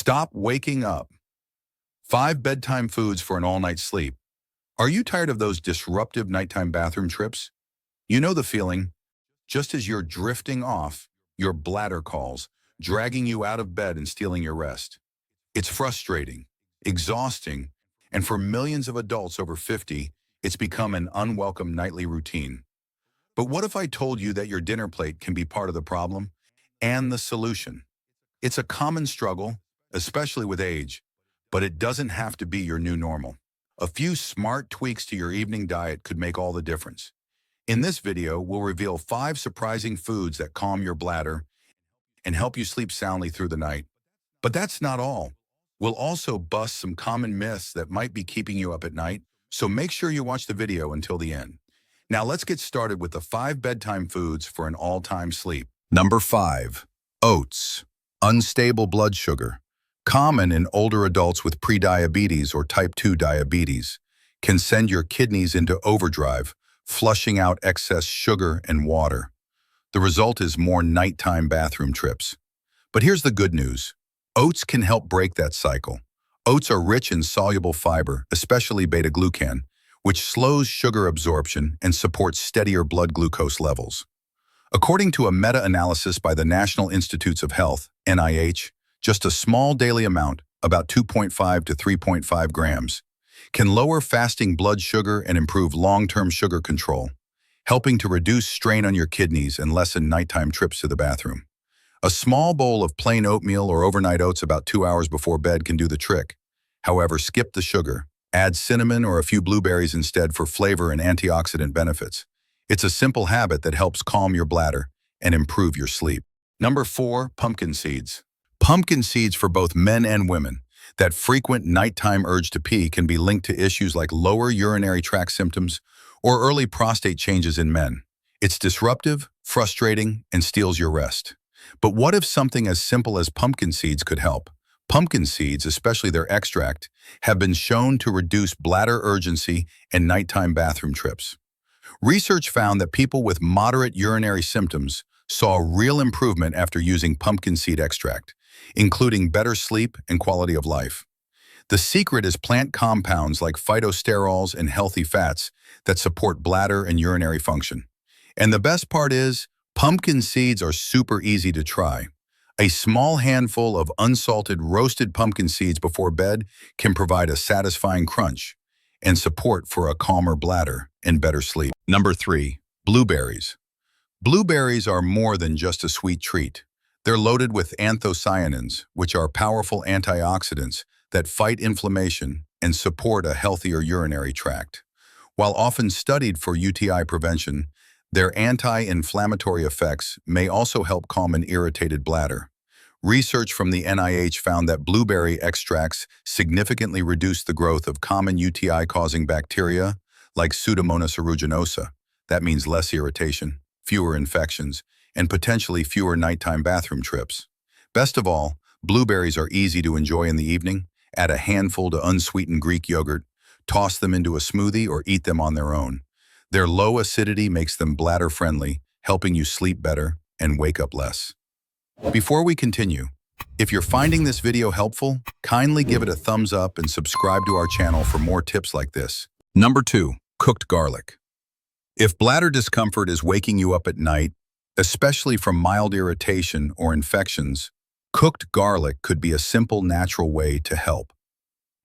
Stop waking up. 5 bedtime foods for an all-night sleep. Are you tired of those disruptive nighttime bathroom trips? You know the feeling. Just as you're drifting off, your bladder calls, dragging you out of bed and stealing your rest. It's frustrating, exhausting, and for millions of adults over 50, it's become an unwelcome nightly routine. But what if I told you that your dinner plate can be part of the problem and the solution? It's a common struggle, especially with age, but it doesn't have to be your new normal. A few smart tweaks to your evening diet could make all the difference. In this video, we'll reveal 5 surprising foods that calm your bladder and help you sleep soundly through the night. But that's not all. We'll also bust some common myths that might be keeping you up at night, so make sure you watch the video until the end. Now let's get started with the 5 bedtime foods for an all-time sleep. Number 5. Oats. Unstable blood sugar. Common in older adults with prediabetes or type 2 diabetes. Can send your kidneys into overdrive, flushing out excess sugar and water. The result is more nighttime bathroom trips. But here's the good news. Oats can help break that cycle. Oats are rich in soluble fiber, especially beta-glucan, which slows sugar absorption and supports steadier blood glucose levels. According to a meta-analysis by the National Institutes of Health, NIH, just a small daily amount, about 2.5 to 3.5 grams, can lower fasting blood sugar and improve long-term sugar control, helping to reduce strain on your kidneys and lessen nighttime trips to the bathroom. A small bowl of plain oatmeal or overnight oats about 2 hours before bed can do the trick. However, skip the sugar. Add cinnamon or a few blueberries instead for flavor and antioxidant benefits. It's a simple habit that helps calm your bladder and improve your sleep. Number 4, pumpkin seeds. Pumpkin seeds for both men and women. That frequent nighttime urge to pee can be linked to issues like lower urinary tract symptoms or early prostate changes in men. It's disruptive, frustrating, and steals your rest. But what if something as simple as pumpkin seeds could help? Pumpkin seeds, especially their extract, have been shown to reduce bladder urgency and nighttime bathroom trips. Research found that people with moderate urinary symptoms saw a real improvement after using pumpkin seed extract, including better sleep and quality of life. The secret is plant compounds like phytosterols and healthy fats that support bladder and urinary function. And the best part is, pumpkin seeds are super easy to try. A small handful of unsalted roasted pumpkin seeds before bed can provide a satisfying crunch and support for a calmer bladder and better sleep. Number 3, blueberries. Blueberries are more than just a sweet treat. They're loaded with anthocyanins, which are powerful antioxidants that fight inflammation and support a healthier urinary tract. While often studied for UTI prevention, their anti-inflammatory effects may also help calm an irritated bladder. Research from the NIH found that blueberry extracts significantly reduce the growth of common UTI-causing bacteria like Pseudomonas aeruginosa. That means less irritation, fewer infections, and potentially fewer nighttime bathroom trips. Best of all, blueberries are easy to enjoy in the evening. Add a handful to unsweetened Greek yogurt, toss them into a smoothie, or eat them on their own. Their low acidity makes them bladder-friendly, helping you sleep better and wake up less. Before we continue, if you're finding this video helpful, kindly give it a thumbs up and subscribe to our channel for more tips like this. Number 2, cooked garlic. If bladder discomfort is waking you up at night, especially from mild irritation or infections, cooked garlic could be a simple, natural way to help.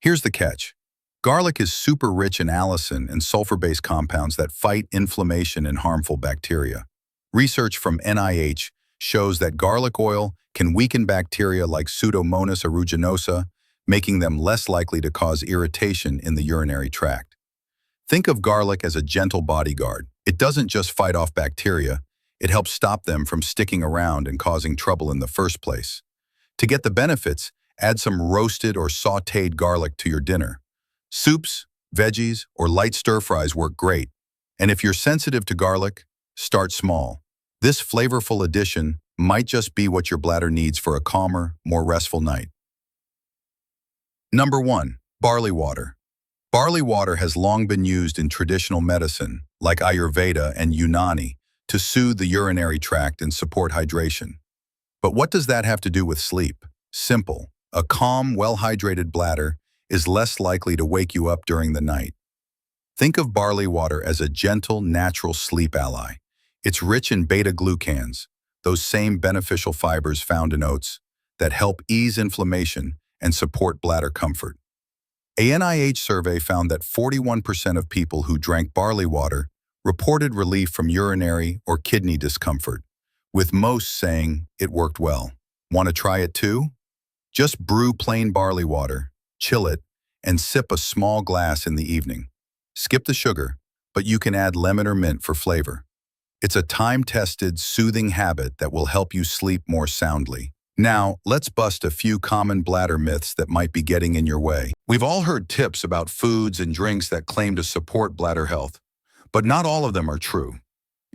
Here's the catch. Garlic is super rich in allicin and sulfur-based compounds that fight inflammation and harmful bacteria. Research from NIH shows that garlic oil can weaken bacteria like Pseudomonas aeruginosa, making them less likely to cause irritation in the urinary tract. Think of garlic as a gentle bodyguard. It doesn't just fight off bacteria, it helps stop them from sticking around and causing trouble in the first place. To get the benefits, add some roasted or sautéed garlic to your dinner. Soups, veggies, or light stir-fries work great. And if you're sensitive to garlic, start small. This flavorful addition might just be what your bladder needs for a calmer, more restful night. Number 1, barley water. Barley water has long been used in traditional medicine, like Ayurveda and Unani, to soothe the urinary tract and support hydration. But what does that have to do with sleep? Simple. A calm, well-hydrated bladder is less likely to wake you up during the night. Think of barley water as a gentle, natural sleep ally. It's rich in beta-glucans, those same beneficial fibers found in oats, that help ease inflammation and support bladder comfort. A NIH survey found that 41% of people who drank barley water reported relief from urinary or kidney discomfort, with most saying it worked well. Want to try it too? Just brew plain barley water, chill it, and sip a small glass in the evening. Skip the sugar, but you can add lemon or mint for flavor. It's a time-tested, soothing habit that will help you sleep more soundly. Now, let's bust a few common bladder myths that might be getting in your way. We've all heard tips about foods and drinks that claim to support bladder health, but not all of them are true.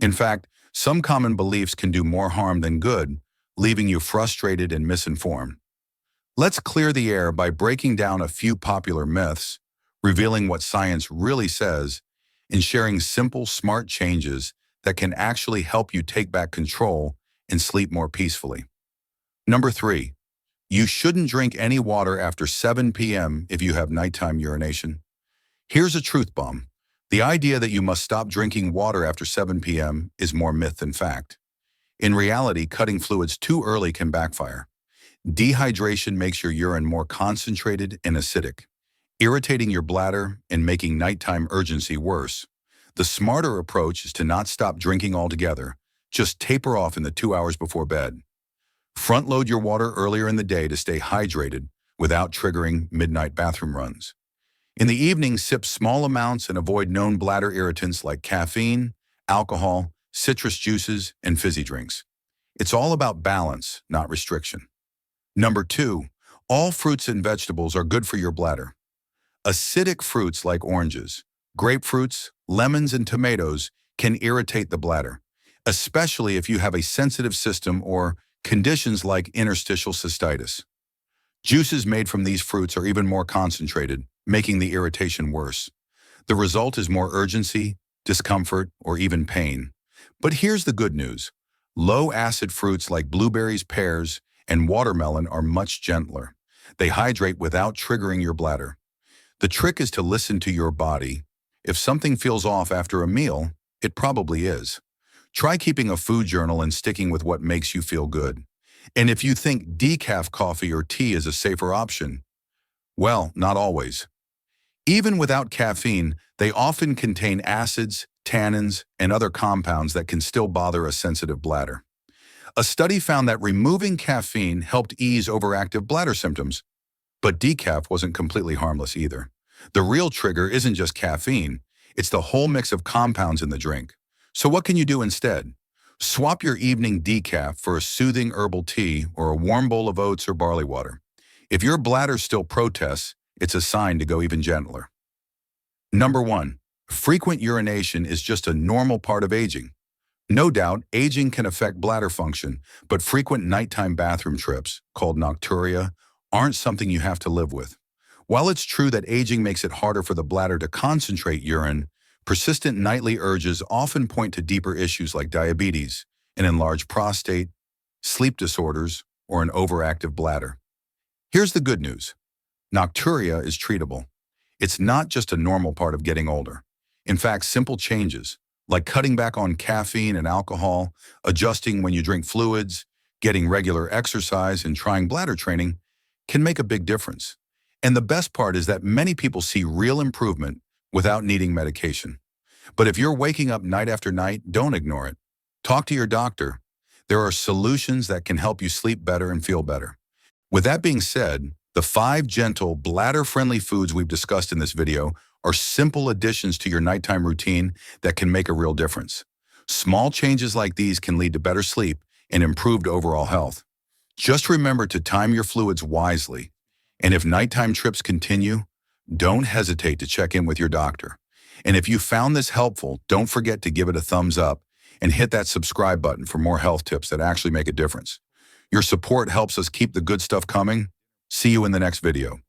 In fact, some common beliefs can do more harm than good, leaving you frustrated and misinformed. Let's clear the air by breaking down a few popular myths, revealing what science really says, and sharing simple, smart changes that can actually help you take back control and sleep more peacefully. Number 3, you shouldn't drink any water after 7 p.m. if you have nighttime urination. Here's a truth bomb. The idea that you must stop drinking water after 7 p.m. is more myth than fact. In reality, cutting fluids too early can backfire. Dehydration makes your urine more concentrated and acidic, irritating your bladder and making nighttime urgency worse. The smarter approach is to not stop drinking altogether, just taper off in the 2 hours before bed. Front-load your water earlier in the day to stay hydrated without triggering midnight bathroom runs. In the evening, sip small amounts and avoid known bladder irritants like caffeine, alcohol, citrus juices, and fizzy drinks. It's all about balance, not restriction. Number 2, all fruits and vegetables are good for your bladder. Acidic fruits like oranges, grapefruits, lemons, and tomatoes can irritate the bladder, especially if you have a sensitive system or conditions like interstitial cystitis. Juices made from these fruits are even more concentrated, making the irritation worse. The result is more urgency, discomfort, or even pain. But here's the good news. Low-acid fruits like blueberries, pears, and watermelon are much gentler. They hydrate without triggering your bladder. The trick is to listen to your body. If something feels off after a meal, it probably is. Try keeping a food journal and sticking with what makes you feel good. And if you think decaf coffee or tea is a safer option, well, not always. Even without caffeine, they often contain acids, tannins, and other compounds that can still bother a sensitive bladder. A study found that removing caffeine helped ease overactive bladder symptoms, but decaf wasn't completely harmless either. The real trigger isn't just caffeine, it's the whole mix of compounds in the drink. So what can you do instead? Swap your evening decaf for a soothing herbal tea or a warm bowl of oats or barley water. If your bladder still protests, it's a sign to go even gentler. Number 1, frequent urination is just a normal part of aging. No doubt, aging can affect bladder function, but frequent nighttime bathroom trips, called nocturia, aren't something you have to live with. While it's true that aging makes it harder for the bladder to concentrate urine, persistent nightly urges often point to deeper issues like diabetes, an enlarged prostate, sleep disorders, or an overactive bladder. Here's the good news. Nocturia is treatable. It's not just a normal part of getting older. In fact, simple changes, like cutting back on caffeine and alcohol, adjusting when you drink fluids, getting regular exercise, and trying bladder training, can make a big difference. And the best part is that many people see real improvement without needing medication. But if you're waking up night after night, don't ignore it. Talk to your doctor. There are solutions that can help you sleep better and feel better. With that being said, the 5 gentle, bladder-friendly foods we've discussed in this video are simple additions to your nighttime routine that can make a real difference. Small changes like these can lead to better sleep and improved overall health. Just remember to time your fluids wisely. And if nighttime trips continue, don't hesitate to check in with your doctor. And if you found this helpful, don't forget to give it a thumbs up and hit that subscribe button for more health tips that actually make a difference. Your support helps us keep the good stuff coming. See you in the next video.